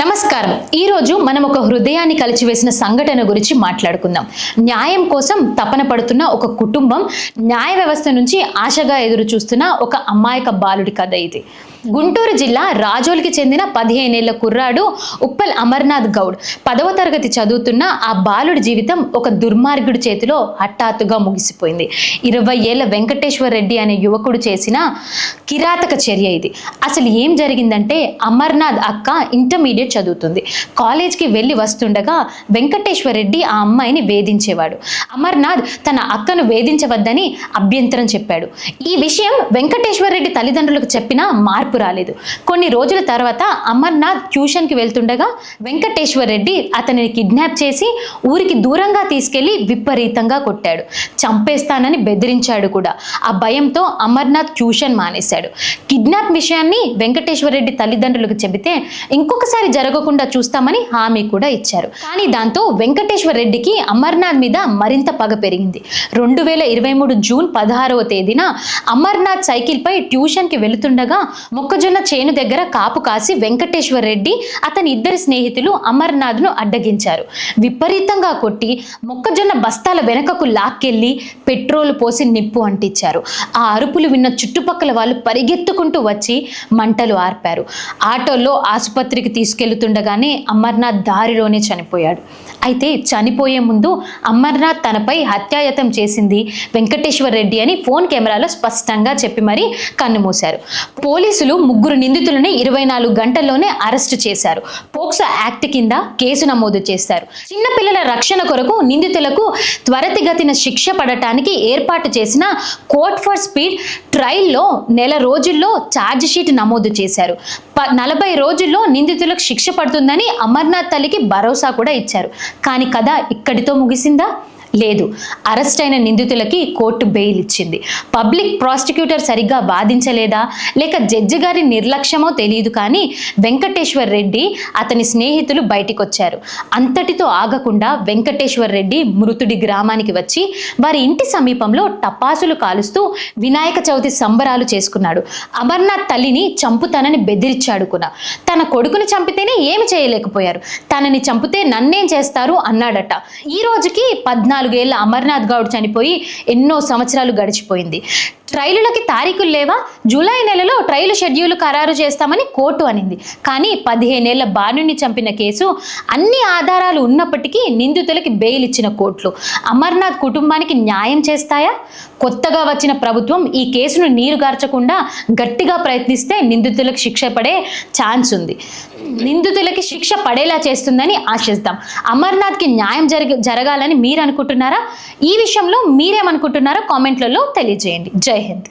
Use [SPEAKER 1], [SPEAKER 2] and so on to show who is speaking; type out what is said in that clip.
[SPEAKER 1] నమస్కారం. ఈ రోజు మనం ఒక హృదయాన్ని కలిచివేసిన సంఘటన గురించి మాట్లాడుకుందాం. న్యాయం కోసం తపన పడుతున్న ఒక కుటుంబం, న్యాయ వ్యవస్థ నుంచి ఆశగా ఎదురు చూస్తున్న ఒక అమాయక బాలుడి కథ ఇది. గుంటూరు జిల్లా రాజోల్కి చెందిన 15 ఏళ్ల కుర్రాడు ఉప్పల్ అమర్నాథ్ గౌడ్ 10వ తరగతి చదువుతున్న ఆ బాలుడి జీవితం ఒక దుర్మార్గుడి చేతిలో హఠాత్తుగా ముగిసిపోయింది. 20 ఏళ్ల వెంకటేశ్వర్ రెడ్డి అనే యువకుడు చేసిన కిరాతక చర్య ఇది. అసలు ఏం జరిగిందంటే, అమర్నాథ్ అక్క ఇంటర్మీడియట్ చదువుతుంది. కాలేజ్కి వెళ్ళి వస్తుండగా వెంకటేశ్వర్ రెడ్డి ఆ అమ్మాయిని వేధించేవాడు. అమర్నాథ్ తన అక్కను వేధించవద్దని అభ్యంతరం చెప్పాడు. ఈ విషయం వెంకటేశ్వర్ రెడ్డి తల్లిదండ్రులకు చెప్పినా మార్పు రాలేదు. కొన్ని రోజుల తర్వాత అమర్నాథ్ ట్యూషన్కి వెళ్తుండగా వెంకటేశ్వర్ రెడ్డి అతనిని కిడ్నాప్ చేసి ఊరికి దూరంగా తీసుకెళ్లి విపరీతంగా కొట్టాడు. చంపేస్తానని బెదిరించాడు కూడా. ఆ భయంతో అమర్నాథ్ ట్యూషన్ మానేశాడు. కిడ్నాప్ విషయాన్ని వెంకటేశ్వర్ రెడ్డి తల్లిదండ్రులకు చెబితే ఇంకొకసారి జరగకుండా చూస్తామని హామీ కూడా ఇచ్చారు. కానీ దాంతో వెంకటేశ్వర్ రెడ్డికి అమర్నాథ్ మీద మరింత పగ పెరిగింది. 2023 జూన్ 16వ తేదీన అమర్నాథ్ సైకిల్ పై ట్యూషన్కి వెళుతుండగా మొక్కజొన్న చేను దగ్గర కాపు కాసి వెంకటేశ్వర్ రెడ్డి అతని ఇద్దరి స్నేహితులు అమర్నాథ్ను అడ్డగించారు. విపరీతంగా కొట్టి మొక్కజొన్న బస్తాల వెనకకు లాక్కెళ్ళి పెట్రోల్ పోసి నిప్పు అంటించారు. ఆ అరుపులు విన్న చుట్టుపక్కల వాళ్ళు పరిగెత్తుకుంటూ వచ్చి మంటలు ఆర్పారు. ఆటోలో ఆసుపత్రికి తీసుకెళ్తుండగానే అమర్నాథ్ దారిలోనే చనిపోయాడు. అయితే చనిపోయే ముందు అమర్నాథ్ తనపై హత్యాయత్నం చేసింది వెంకటేశ్వర్ రెడ్డి అని ఫోన్ కెమెరాలో స్పష్టంగా చెప్పి మరీ కన్నుమూశారు. పోలీసులు 3 నిందితులని 24 గంటల్లోనే అరెస్టు చేశారు. పోక్సో యాక్ట్ కింద కేసు నమోదు చేశారు. చిన్నపిల్లల రక్షణ కొరకు నిందితులకు త్వరితగతిన శిక్ష పడటానికి ఏర్పాటు చేసిన కోర్ట్ ఫర్ స్పీడ్ ట్రయల్లో నెల రోజుల్లో ఛార్జ్ షీట్ నమోదు చేశారు. 40 రోజుల్లో నిందితులకు శిక్ష పడుతుందని అమర్నాథ్ తల్లికి భరోసా కూడా ఇచ్చారు. కానీ కథ ఇక్కడితో ముగిసిందా? లేదు. అరెస్ట్ అయిన నిందితులకి కోర్టు బెయిల్ ఇచ్చింది. పబ్లిక్ ప్రాసిక్యూటర్ సరిగ్గా వాదించలేదా, లేక జడ్జి గారి నిర్లక్ష్యమో తెలియదు, కానీ వెంకటేశ్వర్ రెడ్డి అతని స్నేహితులు బయటికి వచ్చారు. అంతటితో ఆగకుండా వెంకటేశ్వర్ రెడ్డి మృతుడి గ్రామానికి వచ్చి వారి ఇంటి సమీపంలో టపాసులు కాలుస్తూ వినాయక చవితి సంబరాలు చేసుకున్నాడు. అమర్నాథ్ తల్లిని చంపుతానని బెదిరించాడు కూడా. తన కొడుకుని చంపితేనే ఏమి చేయలేకపోయారు, తనని చంపితే నన్నేం చేస్తారు అన్నాడట. ఈ రోజుకి 14 ఏళ్ల అమర్నాథ్ గౌడ్ చనిపోయి ఎన్నో సంవత్సరాలు గడిచిపోయింది. ట్రైలులకి తారీఖులు లేవా? జూలై నెలలో ట్రైలు షెడ్యూల్ ఖరారు చేస్తామని కోర్టు అనింది. కానీ 15 ఏళ్ల బాలుని చంపిన కేసు అన్ని ఆధారాలు ఉన్నప్పటికీ నిందితులకి బెయిల్ ఇచ్చిన కోర్టులు అమర్నాథ్ కుటుంబానికి న్యాయం చేస్తాయా? కొత్తగా వచ్చిన ప్రభుత్వం ఈ కేసును నీరుగార్చకుండా గట్టిగా ప్రయత్నిస్తే నిందితులకు శిక్ష పడే ఛాన్స్ ఉంది. నిందితులకి శిక్ష పడేలా చేస్తుందని ఆశిస్తాం. అమర్నాథ్కి న్యాయం జరగాలని మీరు అనుకుంటున్నారా? ఈ విషయంలో మీరేమనుకుంటున్నారో కామెంట్లలో తెలియజేయండి. జై హింద్.